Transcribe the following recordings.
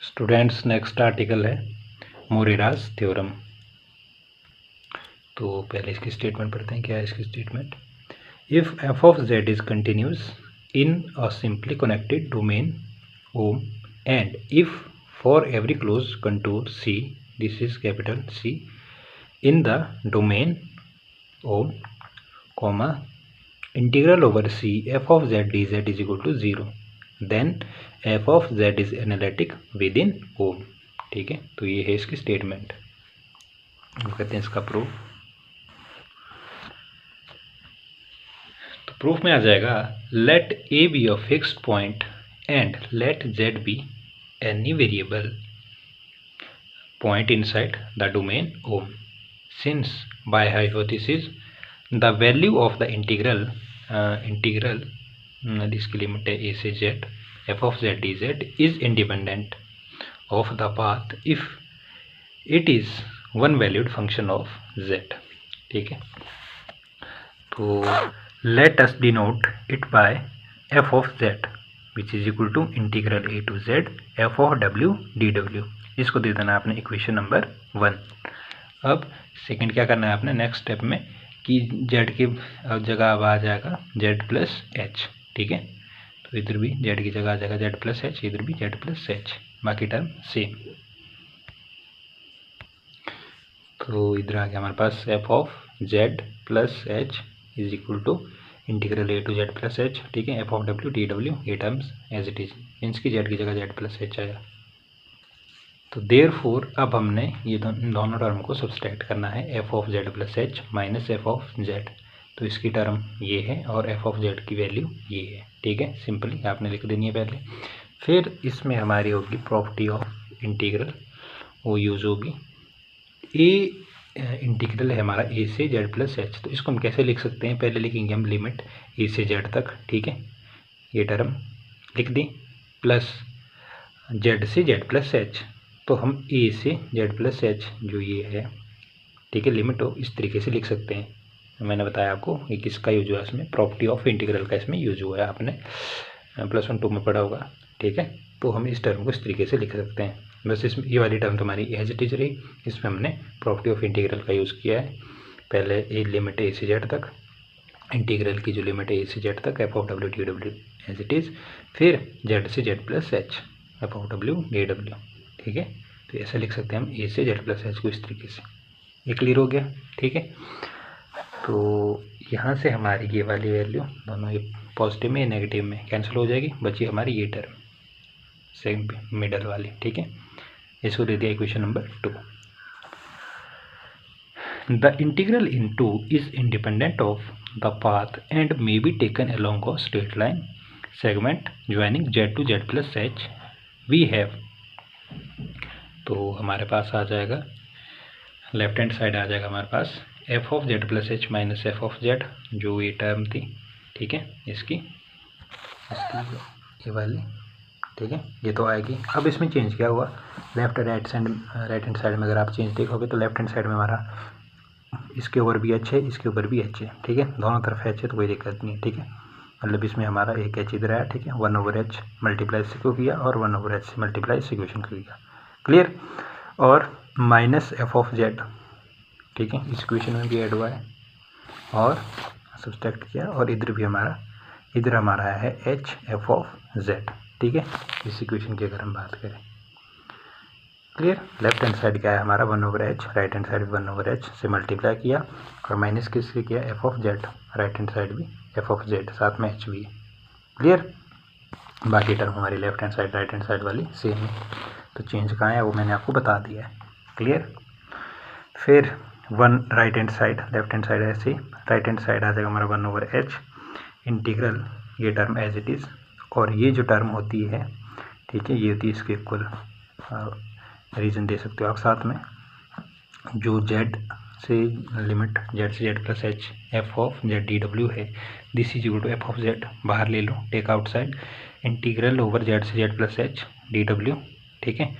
Students, next article है मोरेरास theorem. तो पहले इसकी स्टेटमेंट पढ़ते हैं। क्या है इसकी statement? If f of z is continuous in a simply connected domain omega and if for every closed contour C, this is capital C, in the domain omega comma integral over C f of Z D Z is equal to 0, then f of z is analytic within omega. ठीक है, तो ये है इसकी statement. हम कहते हैं इसका प्रूफ। तो प्रूफ में आ जाएगा let A be a fixed point and let Z be any variable point inside the domain ओम, since by hypothesis the value of the integral इसकी लिमिट है ए से Z F of Z D Z is independent of the path if it is one valued function of Z. ठीक है, तो let us denote it by F of Z which is equal to integral A to Z F of W D W. इसको दे देना आपने equation number 1। अब second क्या करना है आपने नेक्स्ट स्टेप में कि जेड की जगह अब आ जाएगा जेड प्लस एच। ठीक है, तो इधर भी जेड की जगह आ जाएगा जेड प्लस एच, इधर भी जेड प्लस एच, बाकी टर्म सेम। तो इधर आ गया हमारे पास F of Z plus H is equal to integral A to Z plus H. ठीक है, F of W D W ये terms as it is, means की जेड की जगह जेड प्लस एच आया। तो देयरफॉर अब हमने ये दोनों टर्म को सब्सट्रैक्ट करना है, F of Z plus h minus F of Z. तो इसकी टर्म ये है और एफ ऑफ जेड की वैल्यू ये है। ठीक है, सिंपली आपने लिख देनी है पहले। फिर इसमें हमारी होगी प्रॉपर्टी ऑफ इंटीग्रल, वो यूज होगी। ए इंटीग्रल है हमारा ए से जेड प्लस एच, तो इसको हम कैसे लिख सकते हैं? पहले लिखेंगे हम लिमिट ए से जेड तक। ठीक है, ये टर्म लिख दी, प्लस जेड से जेड प्लस एच, तो हम ए से जेड प्लस एच जो ये है, ठीक है, लिमिट हो इस तरीके से लिख सकते हैं। मैंने बताया आपको ये किसका यूज हुआ है इसमें, प्रॉपर्टी ऑफ इंटीग्रल का इसमें यूज हुआ है, आपने +1 2 में पढ़ा होगा। ठीक है, तो हम इस टर्म को इस तरीके से लिख सकते हैं। बस इसमें ये वाली टर्म तुम्हारी एज इट इज रही, इसमें हमने प्रॉपर्टी ऑफ इंटीग्रल का यूज़ किया है। पहले ए लिमिट ए से जेड तक, इंटीग्रल की जो लिमिट है ए से जेड तक F of W D W as it is, फिर जेड से Z plus H F of W D W. ठीक है, तो ऐसे लिख सकते हैं हम ए से जेड प्लस एच को इस तरीके से। ये क्लियर हो गया? ठीक है, तो यहाँ से हमारी ये वाली वैल्यू दोनों ये पॉजिटिव में या नेगेटिव में कैंसिल हो जाएगी, बची हमारी ये टर्म सेकंड मिडल वाली। ठीक है, इसको दे दिया equation number 2। The integral in 2 is independent of the path and may be taken along a straight line segment joining Z to Z plus H we have. तो हमारे पास आ जाएगा लेफ्ट हैंड साइड आ जाएगा हमारे पास F of Z plus h minus F of z, जो ये term थी। ठीक है, इसकी ये वाली। ठीक है, ये तो आएगी। अब इसमें चेंज क्या हुआ, राइट हैंड साइड में अगर आप चेंज देखोगे तो लेफ्ट हैंड साइड में हमारा इसके ऊपर भी एच है, इसके ऊपर भी एच है। ठीक है, दोनों तरफ एच है तो कोई दिक्कत नहीं है। ठीक है, मतलब इसमें हमारा एक एच इधर आया। ठीक है, 1/h मल्टीप्लाई से क्यों किया और 1/h से मल्टीप्लाई से इक्वेशन क्यों किया, क्लियर। और माइनस एफ ऑफ जेड, ठीक है, इस इक्वेशन में भी ऐड हुआ है और सब्सट्रैक्ट किया, और इधर भी इधर हमारा है एच एफ ऑफ जेड। ठीक है, इस इक्वेशन की अगर हम बात करें, क्लियर। लेफ्ट हैंड साइड क्या है हमारा 1/h, right hand side 1/h से मल्टीप्लाई किया और माइनस किससे किया, F of Z, right hand side भी एफ ऑफ जेड, साथ में एच भी है, क्लियर। बाकी टर्म हमारी left hand side right hand side वाली सेम है, तो चेंज कहाँ है वो मैंने आपको बता दिया है, क्लियर। फिर right hand side left hand side ऐसे ही, राइट हैंड साइड आ जाएगा हमारा 1/h इंटीग्रल ये टर्म एज इट इज़, और ये जो टर्म होती है, ठीक है, ये होती है इसके इक्वल। रीज़न दे सकते हो आप साथ में, जो जेड से लिमिट जेड से Z plus H F of Z D W है, this is equal to F of Z, बाहर ले लो, take outside, integral over Z से Z plus H D W. ठीक है,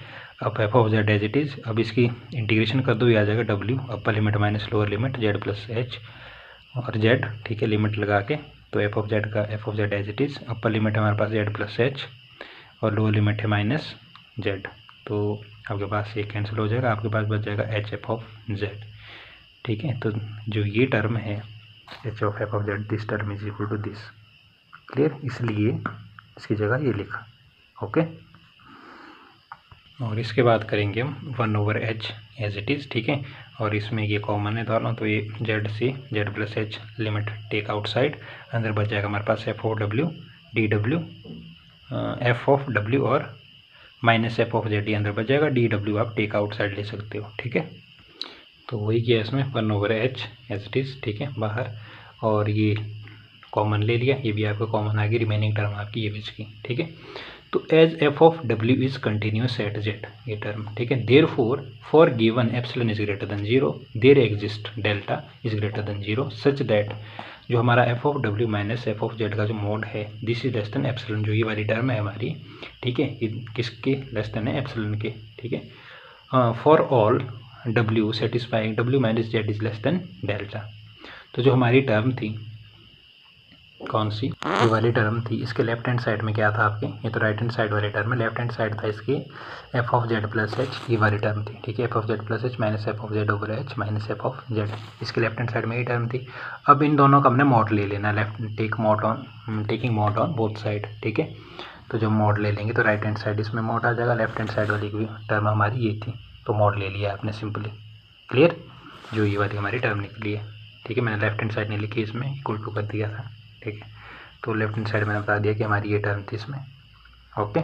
अब F of Z as it is, अब इसकी इंटीग्रेशन कर दो, ये आ जाएगा W upper limit minus lower limit Z plus H और जेड। ठीक है, लिमिट लगा के, तो F of Z as it is, upper limit हमारे पास जेड प्लस एच और लोअर लिमिट है माइनस जेड। तो आपके पास ये कैंसिल हो जाएगा, आपके पास बच जाएगा एच एफ ऑफ जेड। ठीक है, तो जो ये टर्म है H of F of Z, this term is equal to this. Clear, इसलिए इसकी जगह ये लिखा। ओके, और इसके बाद करेंगे हम 1/h एज इट इज़। ठीक है, और इसमें ये कॉमन है दोनों, तो ये जेड से Z plus H limit take outside, अंदर बच जाएगा हमारे पास F of W D W, F of W और माइनस एफ ऑफ जेड, अंदर बच जाएगा, डी डब्ल्यू आप टेक आउटसाइड ले सकते हो। ठीक है, तो वही किया इसमें 1/h एज इट इज़। ठीक है, बाहर, और ये कॉमन ले लिया, ये भी आपका कॉमन आ गई, रिमेनिंग टर्म आपकी ये बच गई। ठीक है, तो as F of W is continuous at Z, ये टर्म। ठीक है, therefore given epsilon is greater than 0 there exist delta is greater than 0 such that, जो हमारा F of W minus F of Z का जो mod है this is less than epsilon, जो ये वाली टर्म है हमारी। ठीक है, ये किसके लेस देन है, एप्सिलॉन के। ठीक है, for all W satisfying W minus Z is less then delta. तो जो हमारी टर्म थी, कौन सी, ये वाली टर्म थी, इसके लेफ्ट हैंड साइड में क्या था आपके, ये तो राइट हैंड साइड वाली टर्म है, लेफ्ट हैंड साइड था इसकी F of Z plus H, ये वाली टर्म थी। ठीक है, F of Z plus h minus F of Z over H minus F of Z, इसके लेफ्ट हैंड साइड में ये टर्म थी। अब इन दोनों का हमने मॉड ले लेना, left taking mod on both side. ठीक है, तो जब मॉड ले लेंगे तो राइट हैंड साइड इसमें मॉड आ जाएगा, लेफ्ट हैंड साइड वाली टर्म हमारी ये थी, तो मॉड ले लिया आपने सिंपली। क्लियर, जो ये वाली हमारी टर्म निकली है। ठीक है, मैंने लेफ्ट हैंड साइड नहीं लिखी, इसमें इक्वल टू कर दिया था। ठीक है, तो लेफ्ट हैंड साइड मैंने बता दिया कि हमारी ये टर्म थी इसमें। ओके,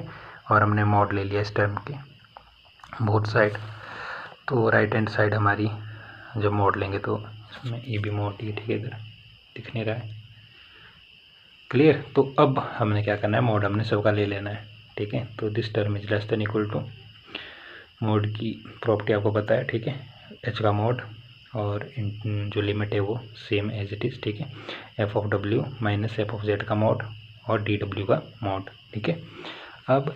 और हमने मॉड ले लिया इस टर्म के बोथ साइड, तो राइट हैंड साइड हमारी जब मॉड लेंगे तो इसमें ये भी मॉड ही, ठीक है, इधर दिख नहीं रहा है। क्लियर, तो अब हमने क्या करना है, मॉड हमने सबका ले लेना है। ठीक है, तो this term is less than equal to, mod की प्रॉपर्टी आपको पता है। ठीक है, एच का मॉड और जो लिमिट है वो सेम एज इट इज़। ठीक है, F of W minus F of Z का मॉड और डी डब्ल्यू का मॉड। ठीक है, अब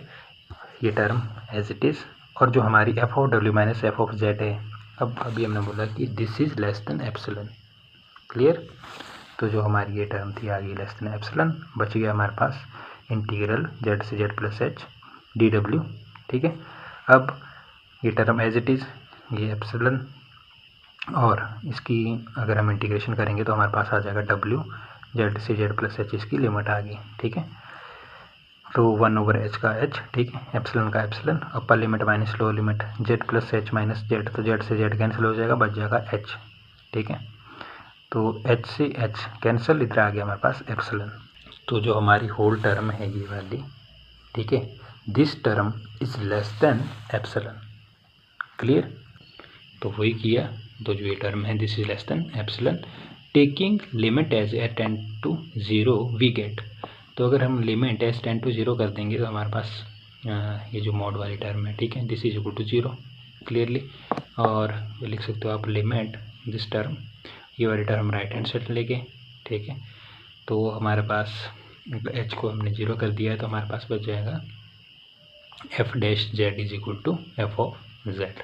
ये टर्म एज इट इज़, और जो हमारी F of W minus F of Z है, अब अभी हमने बोला कि this is less than epsilon. Clear, तो जो हमारी ये टर्म थी आ गई लेस देन एप्सिलॉन, बच गया हमारे पास इंटीग्रल जेड से Z plus H D W. ठीक है, अब ये टर्म एज इट इज़, ये एप्सिलॉन, और इसकी अगर हम इंटीग्रेशन करेंगे तो हमारे पास आ जाएगा डब्ल्यू जेड से जेड प्लस एच, इसकी लिमिट आ गई। ठीक है, तो 1/h का h, ठीक है, एप्सिलॉन का एप्सिलॉन, अपर limit minus lower limit Z plus h minus Z, तो जेड से जेड कैंसिल हो जाएगा, बच जाएगा h। ठीक है, तो h से h कैंसिल, इधर आ गया हमारे पास एप्सिलॉन। तो जो हमारी होल टर्म है ये वाली, ठीक है, this term is less than epsilon. Clear, तो वही किया, तो जो ये टर्म है this is less than epsilon, taking limit as A tend to 0 we get. तो अगर हम लिमिट एज टेंड टू 0 कर देंगे तो हमारे पास ये जो मॉड वाली टर्म है, ठीक है, this is equal to 0 clearly, और लिख सकते हो आप लिमिट दिस टर्म, ये वाली टर्म राइट हैंड साइड लेके। ठीक है, तो हमारे पास एच को हमने 0 कर दिया है, तो हमारे पास बच जाएगा F dash Z is equal to F of Z.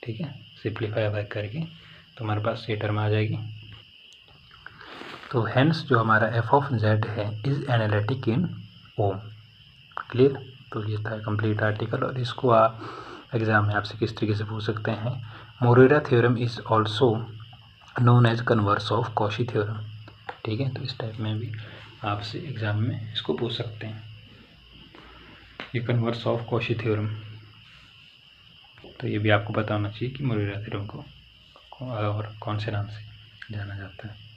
ठीक है, सिंप्लीफाई बैक करके तो हमारे पास ये टर्म आ जाएगी। तो हेंस जो हमारा एफ ऑफ जेड है इज एनालिटिक इन ओम। क्लियर, तो ये था कंप्लीट आर्टिकल, और इसको आप एग्जाम में आपसे किस तरीके से पूछ सकते हैं, Morera theorem is also known as converse of Cauchy theorem. ठीक है, तो इस टाइप में भी आपसे एग्जाम में इसको पूछ सकते हैं, ये कन्वर्स ऑफ कॉशी थ्योरम। तो ये भी आपको पता होना चाहिए कि मोरेरा थ्योरम को और कौन से नाम से जाना जाता है।